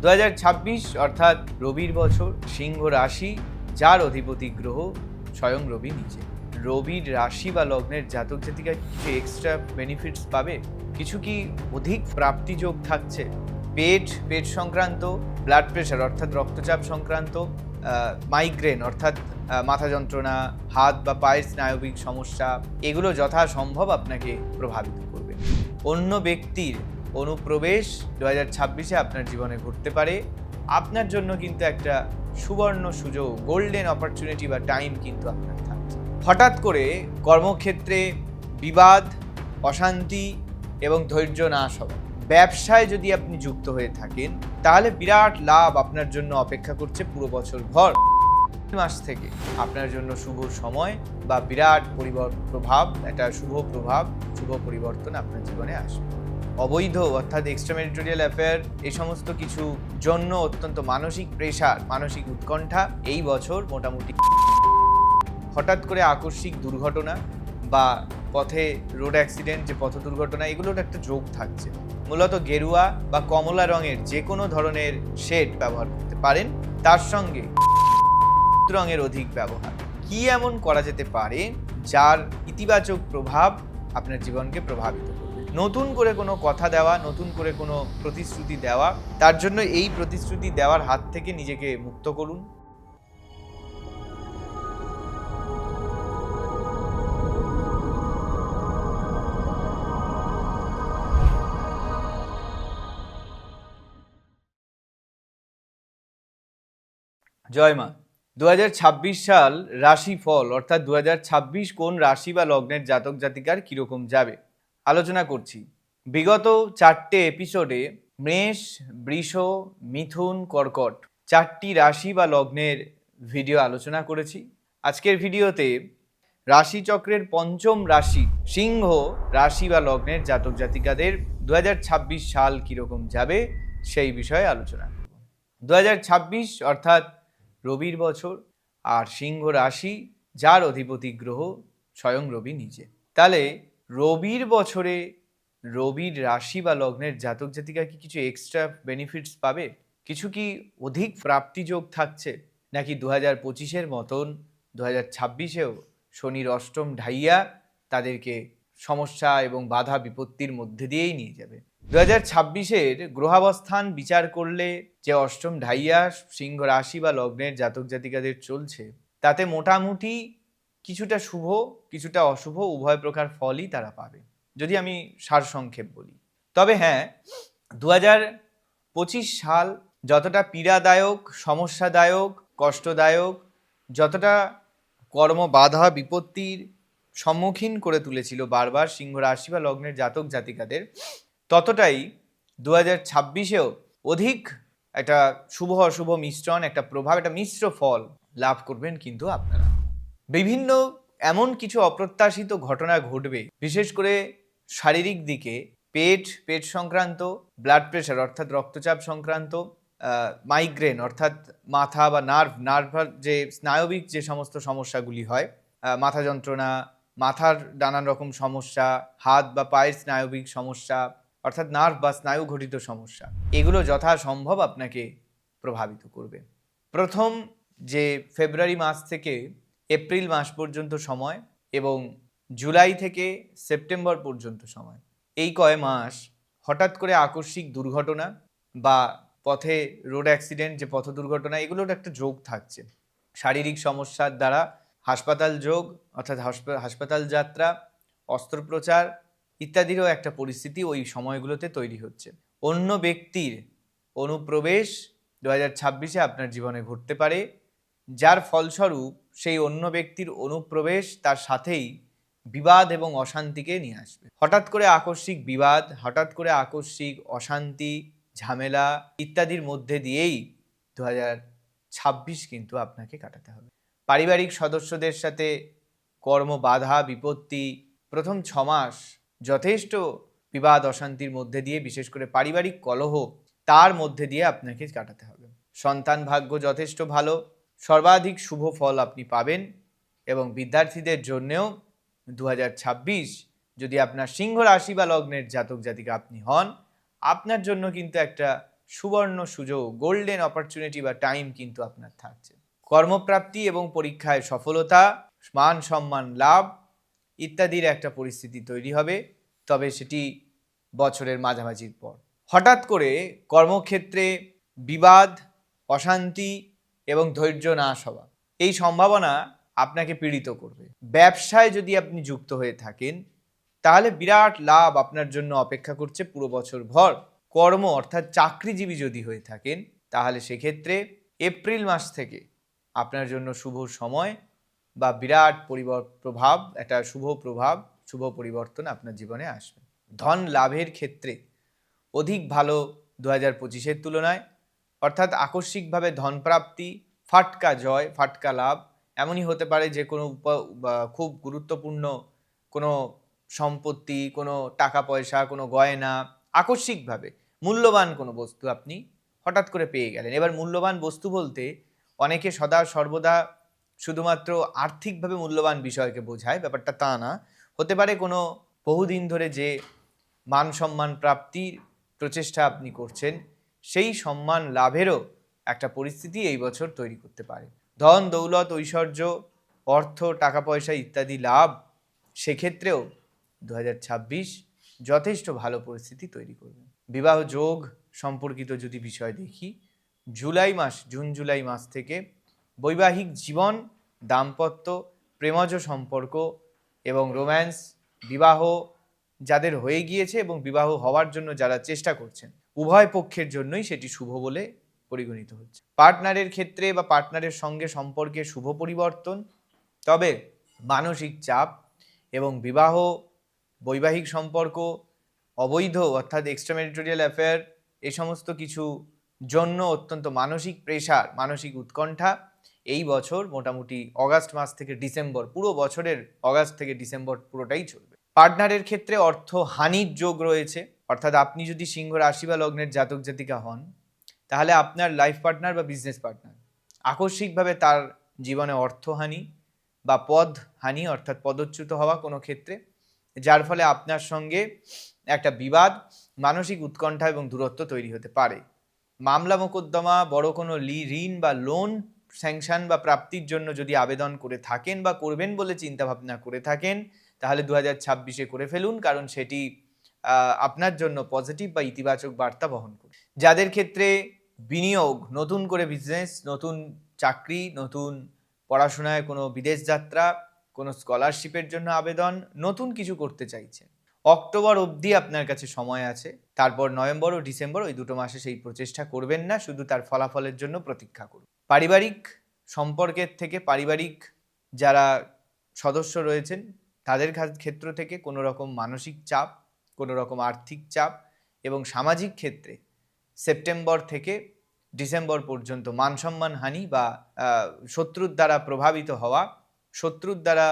2026 অর্থাৎ রবির বছর, সিংহ রাশি, যার অধিপতি গ্রহ স্বয়ং রবি নিজে। রবির রাশি বা লগ্নের জাতক জাতিকা কিছু এক্সট্রা বেনিফিটস পাবে, কিছু কি অধিক প্রাপ্তিযোগ থাকছে, পেট সংক্রান্ত, ব্লাড প্রেশার অর্থাৎ রক্তচাপ সংক্রান্ত, মাইগ্রেন অর্থাৎ মাথা যন্ত্রণা, হাত বা পায়ের স্নায়বিক সমস্যা, এগুলো যথাসম্ভব আপনাকে প্রভাবিত করবে। অন্য ব্যক্তির অনুপ্রবেশ 2026-এ আপনার জীবনে ঘটতে পারে। আপনার জন্য কিন্তু একটা সুবর্ণ সুযোগ, গোল্ডেন অপরচুনিটি বা টাইম কিন্তু আপনার থাকছে। হঠাৎ করে কর্মক্ষেত্রে বিবাদ, অশান্তি এবং ধৈর্য নাশ হবে। ব্যবসায় যদি আপনি যুক্ত হয়ে থাকেন তাহলে বিরাট লাভ আপনার জন্য অপেক্ষা করছে পুরো বছর ভর। মাস থেকে আপনার জন্য শুভ সময় বা বিরাট একটা শুভ পরিবর্তন আপনার জীবনে আসবে। অবৈধ অর্থাৎ এক্সট্রাম্যারিটাল অ্যাফেয়ার, এই সমস্ত কিছু জন্য অত্যন্ত মানসিক প্রেশার, মানসিক উৎকণ্ঠা এই বছর মোটামুটি। হঠাৎ করে আকস্মিক দুর্ঘটনা বা পথে রোড অ্যাক্সিডেন্ট, যে পথ দুর্ঘটনা, এগুলোর একটা যোগ থাকছে। মূলত গেরুয়া বা কমলা রঙের যে কোনো ধরনের শেড ব্যবহার করতে পারেন, তার সঙ্গে রঙের অধিক ব্যবহার। কি এমন করা যেতে পারে যার ইতিবাচক প্রভাব আপনার জীবনকে প্রভাবিত করবে? নতুন করে কোনো কথা দেওয়া, নতুন করে কোনো প্রতিশ্রুতি দেওয়া, তার জন্য এই প্রতিশ্রুতি দেওয়ার হাত থেকে নিজেকে মুক্ত করুন। জয় মা। 2026 সাল রাশিফল অর্থাৎ 2026 কোন রাশি বা লগ্নের জাতক জাতিকার কিরকম যাবে আলোচনা করছি। বিগত 4টে এপিসোডে মেষ, বৃষ, মিথুন, কর্কট 4টি রাশি বা লগ্নের ভিডিও আলোচনা করেছি। আজকের ভিডিওতে রাশিচক্রের পঞ্চম রাশি সিংহ রাশি বা লগ্নের জাতক জাতিকাদের 2026 সাল কিরকম যাবে সেই বিষয়ে আলোচনা করব। 2026 অর্থাৎ রবির বছর, আর সিংহ রাশি, যার অধিপতি গ্রহ স্বয়ং রবি নিজে। তাহলে রবির বছরে রবির রাশি বা লগ্নের জাতক জাতিকা কি কিছু এক্সট্রা বেনিফিটস পাবে, কিছু কি অধিক প্রাপ্তিযোগ থাকছে, নাকি 2025-এর মতন 2026-এও শনির অষ্টম ঢাইয়া তাদেরকে সমস্যা এবং বাধা বিপত্তির মধ্যে দিয়েই নিয়ে যাবে? 2026-এর গ্রহাবস্থান বিচার করলে যে অষ্টম ঢাইয়া সিংহ রাশি বা লগ্নের জাতক জাতিকাদের চলছে, তাতে মোটামুটি কিছুটা শুভ কিছুটা অশুভ উভয় প্রকার ফলই তারা পাবে, যদি আমি সারসংক্ষেপ বলি। তবে হ্যাঁ, 2025 সাল যতটা পীড়াদায়ক, সমস্যাদায়ক, কষ্টদায়ক, যতটা কর্ম বাধা বিপত্তির সম্মুখীন করে তুলেছিল বারবার সিংহ রাশি বা লগ্নের জাতক জাতিকাদের, ততটাই 2026-এও অধিক একটা শুভ অশুভ মিশ্রণ, একটা প্রভাব, একটা মিশ্র ফল লাভ করবেন কিন্তু আপনারা। বিভিন্ন এমন কিছু অপ্রত্যাশিত ঘটনা ঘটবে, বিশেষ করে শারীরিক দিকে, পেট সংক্রান্ত, ব্লাড প্রেশার অর্থাৎ রক্তচাপ সংক্রান্ত, মাইগ্রেন অর্থাৎ মাথা বা নার্ভ যে স্নায়বিক যে সমস্ত সমস্যাগুলি হয়, মাথা যন্ত্রণা, মাথার নানান রকম সমস্যা, হাত বা পায়ের স্নায়বিক সমস্যা অর্থাৎ নার্ভ বা স্নায়ু ঘটিত সমস্যা, এগুলো যথাসম্ভব আপনাকে প্রভাবিত করবে। প্রথম যে ফেব্রুয়ারি মাস থেকে এপ্রিল মাস পর্যন্ত সময় এবং জুলাই থেকে সেপ্টেম্বর পর্যন্ত সময়, এই কয় মাস হঠাৎ করে আকস্মিক দুর্ঘটনা বা পথে রোড অ্যাক্সিডেন্ট, যে পথ দুর্ঘটনা, এগুলোর একটা যোগ থাকছে। শারীরিক সমস্যার দ্বারা হাসপাতাল যোগ অর্থাৎ হাসপাতাল যাত্রা, অস্ত্রোপচার ইত্যাদিরও একটা পরিস্থিতি ওই সময়গুলোতে তৈরি হচ্ছে। অন্য ব্যক্তির অনুপ্রবেশ 2026-এ আপনার জীবনে ঘটতে পারে, যার ফলস্বরূপ সেই অন্য ব্যক্তির অনুপ্রবেশ তার সাথেই বিবাদ এবং অশান্তিকে নিয়ে আসবে। হঠাৎ করে আকস্মিক বিবাদ, হঠাৎ করে আকস্মিক অশান্তি, ঝামেলা ইত্যাদির মধ্যে দিয়েই 2026 কিন্তু আপনাকে কাটাতে হবে। পারিবারিক সদস্যদের সাথে কর্ম বাধা বিপত্তি, প্রথম 6 মাস যথেষ্ট বিবাদ অশান্তির মধ্যে দিয়ে, বিশেষ করে পারিবারিক কলহ, তার মধ্যে দিয়ে আপনাকে কাটাতে হবে। সন্তান ভাগ্য যথেষ্ট ভালো, সর্বাধিক শুভ ফল আপনি পাবেন। এবং বিদ্যার্থীদের জন্যেও 2026 যদি আপনার সিংহ রাশি বা লগ্নের জাতক জাতিকা আপনি হন, আপনার জন্য কিন্তু একটা সুবর্ণ সুযোগ, গোল্ডেন অপরচুনিটি বা টাইম কিন্তু আপনার থাকছে। কর্মপ্রাপ্তি এবং পরীক্ষায় সফলতা, মান সম্মান লাভ ইত্যাদির একটা পরিস্থিতি তৈরি হবে, তবে সেটি বছরের মাঝামাঝির পর। হঠাৎ করে কর্মক্ষেত্রে বিবাদ, অশান্তি এবং ধৈর্য নাশ হওয়া, এই সম্ভাবনা আপনাকে পীড়িত করবে। ব্যবসায় যদি আপনি যুক্ত হয়ে থাকেন তাহলে বিরাট লাভ আপনার জন্য অপেক্ষা করছে পুরো বছর ভর। কর্ম অর্থাৎ চাকরিজীবী যদি হয়ে থাকেন তাহলে সেক্ষেত্রে এপ্রিল মাস থেকে আপনার জন্য শুভ সময় বা বিরাট প্রভাব, একটা শুভ পরিবর্তন আপনার জীবনে আসবে। ধন লাভের ক্ষেত্রে অধিক ভালো 2025-এর তুলনায়, অর্থাৎ আকস্মিকভাবে ধনপ্রাপ্তি, ফাটকা জয়, ফাটকা লাভ এমনই হতে পারে যে কোনো খুব গুরুত্বপূর্ণ কোনো সম্পত্তি, কোনো টাকা পয়সা, কোনো গয়না, আকস্মিকভাবে মূল্যবান কোনো বস্তু আপনি হঠাৎ করে পেয়ে গেলেন। এবার মূল্যবান বস্তু বলতে অনেকে সদা সর্বদা শুধুমাত্র আর্থিকভাবে মূল্যবান বিষয়কে বোঝায়, ব্যাপারটা তা না। হতে পারে কোনো বহুদিন ধরে যে মান সম্মান প্রাপ্তির প্রচেষ্টা আপনি করছেন, সেই সম্মান লাভেরও একটা পরিস্থিতি এই বছর তৈরি করতে পারে। ধন দৌলত, ঐশ্বর্য, অর্থ, টাকা পয়সা ইত্যাদি লাভ, সেক্ষেত্রেও 2026 যথেষ্ট ভালো পরিস্থিতি তৈরি করবে। বিবাহ যোগ সম্পর্কিত যদি বিষয় দেখি, জুন জুলাই মাস থেকে বৈবাহিক জীবন, দাম্পত্য, প্রেমজ সম্পর্ক এবং রোম্যান্স, বিবাহ যাদের হয়ে গিয়েছে এবং বিবাহ হওয়ার জন্য যারা চেষ্টা করছেন, উভয় পক্ষের জন্যই সেটি শুভ বলে পরিগণিত হচ্ছে। পার্টনারের ক্ষেত্রে বা পার্টনারের সঙ্গে সম্পর্কে শুভ পরিবর্তন, তবে মানসিক চাপ এবং বিবাহ, বৈবাহিক সম্পর্ক, অবৈধ অর্থাৎ এক্সট্রাম্যারিটাল অ্যাফেয়ার, এই সমস্ত কিছু জন্য অত্যন্ত মানসিক প্রেশার, মানসিক উৎকণ্ঠা এই বছর মোটামুটি অগাস্ট মাস থেকে ডিসেম্বর, পুরো বছরের অগাস্ট থেকে ডিসেম্বর পুরোটাই চলবে। পার্টনারের ক্ষেত্রে অর্থ হানির যোগ রয়েছে, অর্থাৎ আপনি যদি সিংহ রাশি বা লগ্নের জাতক জাতিকা হন তাহলে আপনার লাইফ পার্টনার বা বিজনেস পার্টনার আকস্মিকভাবে তার জীবনে অর্থহানি বা পদহানি, অর্থাৎ পদচ্যুত হওয়া কোনো ক্ষেত্রে, যার ফলে আপনার সঙ্গে একটা বিবাদ, মানসিক উৎকণ্ঠা এবং দূরত্ব তৈরি হতে পারে। মামলা মোকদ্দমা, বড় কোনো ঋণ বা লোন স্যাংশন বা প্রাপ্তির জন্য যদি আবেদন করে থাকেন বা করবেন বলে চিন্তাভাবনা করে থাকেন তাহলে 2026-এ করে ফেলুন, কারণ সেটি আপনার জন্য পজিটিভ বা ইতিবাচক বার্তা বহন করবে। যাদের ক্ষেত্রে বিনিয়োগ, নতুন করে বিজনেস, নতুন চাকরি, নতুন পড়াশোনায় কোনো বিদেশ যাত্রা, কোনো স্কলারশিপের জন্য আবেদন, নতুন কিছু করতে চাইছেন, অক্টোবর অবধি আপনার কাছে সময় আছে। তারপর নভেম্বর ও ডিসেম্বর, ওই দুটো মাসে সেই প্রচেষ্টা করবেন না, শুধু তার ফলাফলের জন্য প্রতীক্ষা করুন। পারিবারিক সম্পর্কের থেকে, পারিবারিক যারা সদস্য রয়েছেন তাদের ক্ষেত্র থেকে কোনো রকম মানসিক চাপ, কোনো রকম আর্থিক চাপ এবং সামাজিক ক্ষেত্রে সেপ্টেম্বর থেকে ডিসেম্বর পর্যন্ত মান সম্মান হানি বা শত্রুর দ্বারা প্রভাবিত হওয়া, শত্রুর দ্বারা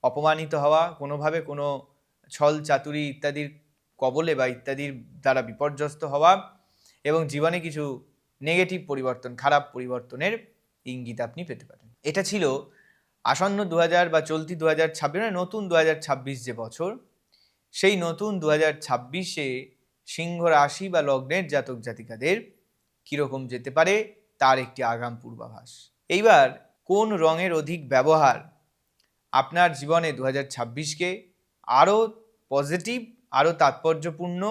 অপমানিত হওয়া, কোনোভাবে কোনো ছল চাতুরি ইত্যাদির কবলে বা ইত্যাদির দ্বারা বিপর্যস্ত হওয়া এবং জীবনে কিছু নেগেটিভ পরিবর্তন, খারাপ পরিবর্তনের ইঙ্গিত আপনি পেতে পারেন। এটা ছিল আসন্ন 2000 বা চলতি 2026, নতুন 2026 যে বছর, সেই নতুন 2026-এ সিংহ রাশি বা লগ্নের জাতক জাতিকাদের কীরকম যেতে পারে তার একটি আগাম পূর্বাভাস। এইবার কোন রঙের অধিক ব্যবহার আপনার জীবনে 2026-কে আরও পজিটিভ, আরও তাৎপর্যপূর্ণ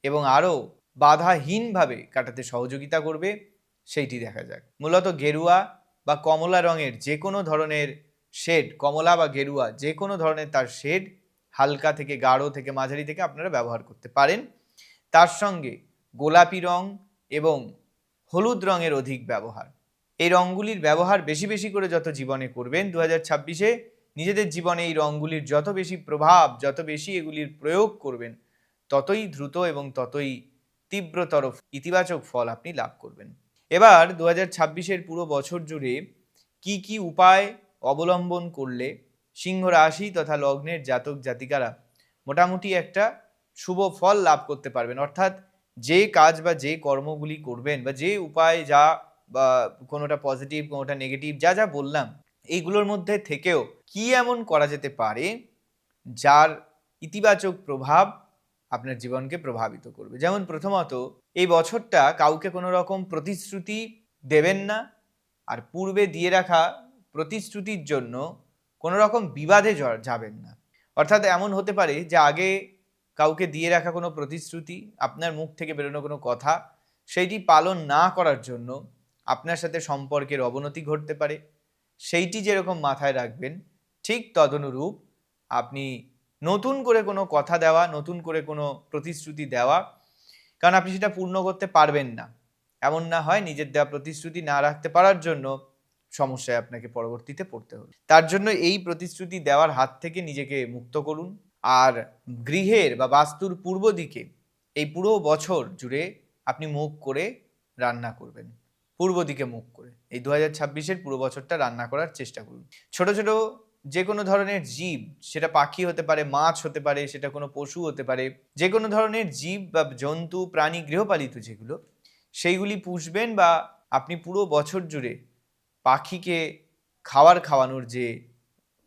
এবং আরও বাধাহীনভাবে কাটাতে সহযোগিতা করবে সেইটি দেখা যাক। মূলত গেরুয়া বা কমলা রঙের যে কোনো ধরনের শেড, কমলা বা গেরুয়া যে কোনো ধরনের তার শেড, হালকা থেকে গাঢ় থেকে মাঝারি থেকে আপনারা ব্যবহার করতে পারেন। তার সঙ্গে গোলাপি রং এবং হলুদ রঙের অধিক ব্যবহার, এই রঙগুলির ব্যবহার বেশি বেশি করে যত জীবনে করবেন 2026-এ, নিজেদের জীবনে এই রঙগুলির যত বেশি প্রভাব, যত বেশি এগুলির প্রয়োগ করবেন, ততই দ্রুত এবং ততই তীব্রতর ইতিবাচক ফল আপনি লাভ করবেন। এবার 2026-এর পুরো বছর জুড়ে কি কি উপায় অবলম্বন করলে সিংহ রাশি তথা লগ্নের জাতক জাতিকারা মোটামুটি একটা শুভ ফল লাভ করতে পারবেন, অর্থাৎ যে কাজ বা যে কর্মগুলি করবেন বা যে উপায়, যা বা কোনোটা পজিটিভ কোনোটা নেগেটিভ, যা যা বললাম, এইগুলোর মধ্যে থেকেও কি এমন করা যেতে পারে যার ইতিবাচক প্রভাব আপনার জীবনকে প্রভাবিত করবে। যেমন প্রথমত, এই বছরটা কাউকে কোনো রকম প্রতিশ্রুতি দেবেন না, আর পূর্বে দিয়ে রাখা প্রতিশ্রুতির জন্য কোনো রকম বিবাদে যাবেন না। অর্থাৎ এমন হতে পারে যে আগে কাউকে দিয়ে রাখা কোনো প্রতিশ্রুতি, আপনার মুখ থেকে বেরোনো কোনো কথা, সেইটি পালন না করার জন্য আপনার সাথে সম্পর্কের অবনতি ঘটতে পারে। সেইটি যেরকম মাথায় রাখবেন, ঠিক তদনুরূপ আপনি নতুন করে কোনো কথা দেওয়া, নতুন করে কোনো প্রতিশ্রুতি দেওয়া, কারণ আপনি সেটা পূর্ণ করতে পারবেন না, এমন না হয় নিজের দেওয়া প্রতিশ্রুতি না রাখতে পারার জন্য সমস্যায় আপনাকে পরবর্তীতে পড়তে হবে। তার জন্য এই প্রতিশ্রুতি দেওয়ার হাত থেকে নিজেকে মুক্ত করুন। আর গৃহের বা বাস্তুর পূর্ব দিকে এই পুরো বছর জুড়ে আপনি মুখ করে রান্না করবেন, পূর্ব দিকে মুখ করে এই 2026-এর পুরো বছরটা রান্না করার চেষ্টা করুন। ছোট ছোট যে কোনো ধরনের জীব, সেটা পাখি হতে পারে, মাছ হতে পারে, সেটা কোনো পশু হতে পারে, যে কোনো ধরনের জীব বা জন্তু, প্রাণী, গৃহপালিত যেগুলো, সেইগুলি পুষবেন, বা আপনি পুরো বছর জুড়ে পাখিকে খাওয়ানোর যে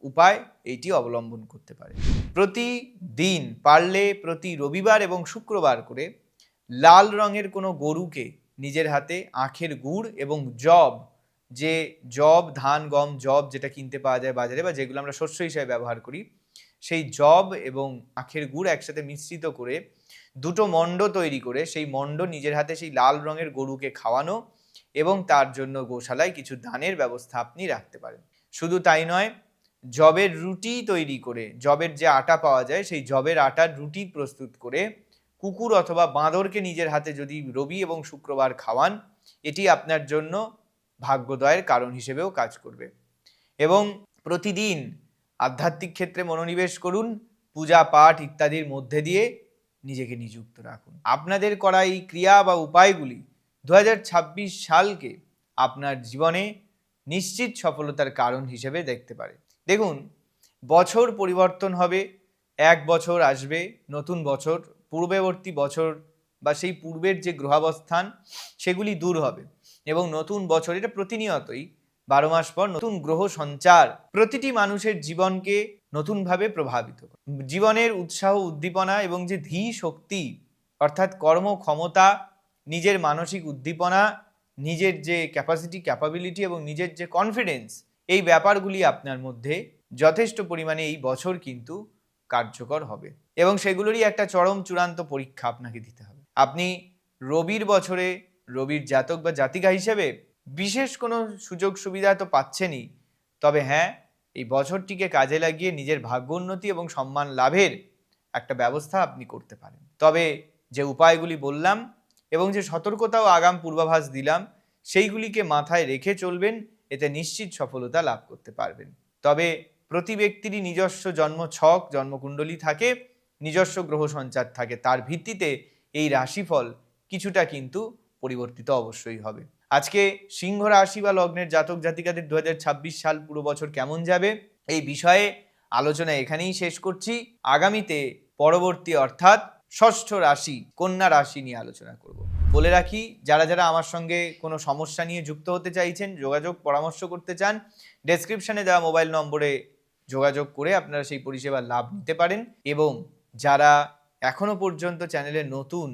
উপায়, এইটি অবলম্বন করতে পারে। প্রতিদিন পারলে প্রতি রবিবার এবং শুক্রবার করে লাল রঙের কোনো গরুকে নিজের হাতে আখের গুড় এবং জব, যে জব, ধান, গম, জব যেটা কিনতে পাওয়া যায় বাজারে বা যেগুলো আমরা শস্য হিসেবে ব্যবহার করি, সেই জব এবং আখের গুড় একসাথে মিশ্রিত করে দুটো মণ্ড তৈরি করে সেই মণ্ড নিজের হাতে সেই লাল রঙের গরুকে খাওয়ানো, এবং তার জন্য গোশালায় কিছু দানের ব্যবস্থা আপনি রাখতে পারেন। শুধু তাই নয়, জবের রুটি তৈরি করে, জবের যে আটা পাওয়া যায় সেই জবের আটার রুটি প্রস্তুত করে কুকুর অথবা বাঁদরকে নিজের হাতে যদি রবি এবং শুক্রবার খাওয়ান, এটি আপনার জন্য ভাগ্যোদয়ের কারণ হিসেবেও কাজ করবে। এবং প্রতিদিন আধ্যাত্মিক ক্ষেত্রে মনোনিবেশ করুন, পূজা পাঠ ইত্যাদির মধ্যে দিয়ে নিজেকে নিযুক্ত রাখুন। আপনাদের করা এই ক্রিয়া বা উপায়গুলি 2026 সালকে আপনার জীবনে নিশ্চিত সফলতার কারণ হিসেবে দেখতে পারে। দেখুন, বছর পরিবর্তন হবে, এক বছর আসবে, নতুন বছর, পূর্ববর্তী বছর বা সেই পূর্বের যে গ্রহাবস্থান সেগুলি দূর হবে, এবং নতুন বছর, এটা প্রতিনিয়তই 12 মাস পর নতুন গ্রহ সঞ্চার প্রতিটি মানুষের জীবনকে নতুনভাবে প্রভাবিত করে। জীবনের উৎসাহ, উদ্দীপনা এবং যে ধী শক্তি, অর্থাৎ কর্মক্ষমতা, নিজের মানসিক উদ্দীপনা, নিজের যে ক্যাপাবিলিটি এবং নিজের যে কনফিডেন্স, এই ব্যাপারগুলি আপনার মধ্যে যথেষ্ট পরিমাণে এই বছর কিন্তু কার্যকর হবে, এবং সেগুলোরই একটা চরম চূড়ান্ত পরীক্ষা আপনাকে দিতে হবে। আপনি রবির বছরে রবির জাতক বা জাতিকা হিসেবে বিশেষ কোনো সুযোগ সুবিধা তো পাচ্ছেনই, তবে হ্যাঁ, এই বছরটিকে কাজে লাগিয়ে নিজের ভাগ্যোন্নতি এবং সম্মান লাভের একটা ব্যবস্থা আপনি করতে পারেন। তবে যে উপায়গুলি বললাম এবং যে সতর্কতাও আগাম পূর্বাভাস দিলাম, সেইগুলিকে মাথায় রেখে চলবেন, এতে নিশ্চিত সফলতা লাভ করতে পারবেন। তবে প্রতি ব্যক্তিরই নিজস্ব জন্মছক, জন্মকুণ্ডলী থাকে, নিজস্ব গ্রহ সঞ্চার থাকে, তার ভিত্তিতে এই রাশিফল কিছুটা কিন্তু পরিবর্তিত অবশ্যই হবে। আজকে সিংহ রাশি বা লগ্নের জাতক জাতিকাদের 2026 সাল পুরো বছর কেমন যাবে এই বিষয়ে আলোচনা এখানেই শেষ করছি। আগামীতে পরবর্তী অর্থাৎ ষষ্ঠ রাশি কন্যা রাশি নিয়ে আলোচনা করব। বলে রাখি, যারা যারা আমার সঙ্গে কোনো সমস্যা নিয়ে যুক্ত হতে চাইছেন, যোগাযোগ পরামর্শ করতে চান, ডেসক্রিপশনে দেওয়া মোবাইল নম্বরে যোগাযোগ করে আপনারা সেই পরিষেবার লাভ নিতে পারেন। এবং যারা এখনো পর্যন্ত চ্যানেলে নতুন,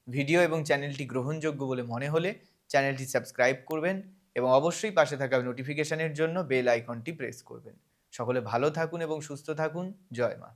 ভিডিও এবং চ্যানেলটি গ্রহণযোগ্য বলে মনে হলে চ্যানেলটি সাবস্ক্রাইব করবেন, এবং অবশ্যই পাশে থাকা নোটিফিকেশনের জন্য বেল আইকনটি প্রেস করবেন। সকলে ভালো থাকুন এবং সুস্থ থাকুন। জয় মা।